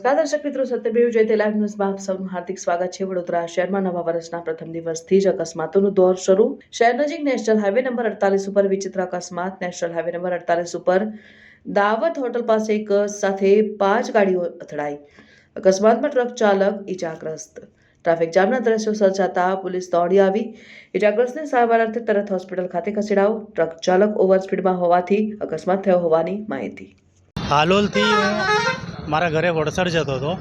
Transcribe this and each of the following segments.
દર્શક મિત્રો, સત્યમેવ જયતે લાઈવ ન્યૂઝમાં આપ સૌનું હાર્દિક સ્વાગત છે। વડોદરા શહેરમાં નવા વર્ષના પ્રથમ દિવસથી જ અકસ્માતોનો દોર શરૂ। શહેર નજીક નેશનલ હાઈવે નંબર 48 ઉપર વિચિત્ર અકસ્માત। નેશનલ હાઈવે નંબર 48 ઉપર દાવત હોટલ પાસે એક સાથે 5 ગાડીઓ અથડાઈ। અકસ્માતમાં ટ્રક ચાલક ઈજાગ્રસ્ત। ટ્રાફિક જામના દ્રશ્યો સર્જાતા પોલીસ દોડી આવી ઈજાગ્રસ્તને સારવાર અર્થે તરત હોસ્પિટલ ખાતે ખસેડાયો। ટ્રક ચાલક ઓવર સ્પીડમાં હોવાથી અકસ્માત થયો હોવાની માહિતી। હાલોલથી મારા ઘરે વડસર જતો હતો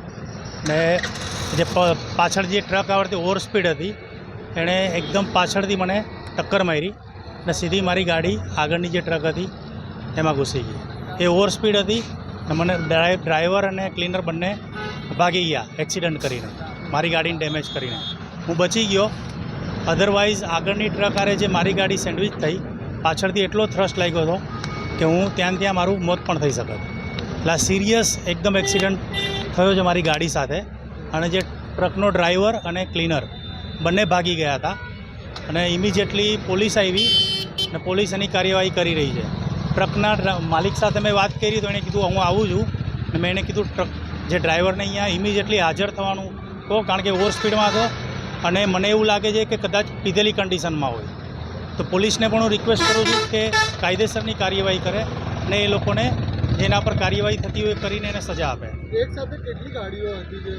ને જે પાછળ જે ટ્રક આવતી ઓવર સ્પીડ હતી એણે એકદમ પાછળથી મને ટક્કર મારી ને સીધી મારી ગાડી આગળની જે ટ્રક હતી એમાં ઘૂસી ગઈ। એ ઓવર સ્પીડ હતી ને મને ડ્રાઈવર અને ક્લીનર બંને ભાગી ગયા એક્સિડન્ટ કરીને, મારી ગાડીને ડેમેજ કરીને। હું બચી ગયો, અધરવાઇઝ આગળની ટ્રક આરે જે મારી ગાડી સેન્ડવિચ થઈ, પાછળથી એટલો થ્રસ્ટ લાગ્યો હતો કે હું ત્યાં મારું મોત પણ થઈ શકત। એટલે આ સિરિયસ એકદમ એક્સિડન્ટ થયો છે મારી ગાડી સાથે અને જે ટ્રકનો ડ્રાઈવર અને ક્લીનર બંને ભાગી ગયા હતા અને ઇમિડિયેટલી પોલીસ આવી અને પોલીસ એની કાર્યવાહી કરી રહી છે। ટ્રકના માલિક સાથે મેં વાત કરી તો એણે કીધું હું આવું છું અને મેં એને કીધું ટ્રક જે ડ્રાઈવરને અહીંયા ઇમિડિયેટલી હાજર થવાનું કહો, કારણ કે ઓવર સ્પીડમાં હતો અને મને એવું લાગે છે કે કદાચ પીધેલી કન્ડિશનમાં હોય। તો પોલીસને પણ હું રિક્વેસ્ટ કરું છું કે કાયદેસરની કાર્યવાહી કરે અને એ લોકોને જેના પર કાર્યવાહી થતી હોય કરીને એને સજા આપે। એક સાથે કેટલી ગાડીઓ હતી?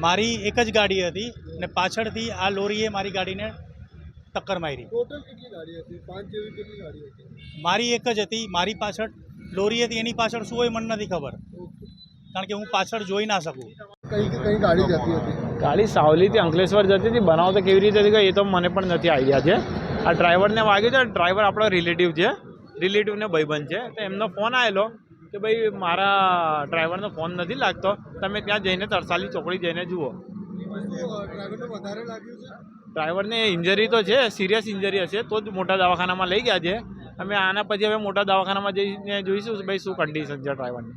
મારી એક જ ગાડી હતી અને પાછળથી આ લોરીએ મારી ગાડીને ટક્કર મારી। ટોટલ કેટલી ગાડી હતી? 5 જેવી કેટલી ગાડી હતી? મારી એક જ હતી, મારી પાછળ લોરી હતી, એની પાછળ શું હોય મને નથી ખબર, કારણ કે હું પાછળ જોઈ ના શકું। કઈ ગાડી જતી હતી? ગાડી સાવલીથી અંકલેશ્વર જતી હતી। બનાવ તો કેવી રીતે થઈ એ તો મને પણ નથી આઈડિયા છે। આ ડ્રાઈવરને વાગ્યું છે, ડ્રાઈવર આપણો રિલેટિવ છે, રિલેટિવને ભાઈબંધ છે, તો એમનો ફોન આવેલો કે ભાઈ મારા ડ્રાઈવરનો ફોન નથી લાગતો, તમે ત્યાં જઈને તરસાલી ચોકડી જઈને જુઓ। ડ્રાઈવરને વધારે લાગ્યું છે? ડ્રાઈવરને ઇન્જરી તો છે, સિરિયસ ઇન્જરી હશે તો જ મોટા દવાખાનામાં લઈ ગયા છે। અમે આના પછી હવે મોટા દવાખાનામાં જઈને જોઈશું ભાઈ શું કન્ડિશન છે ડ્રાઈવરની।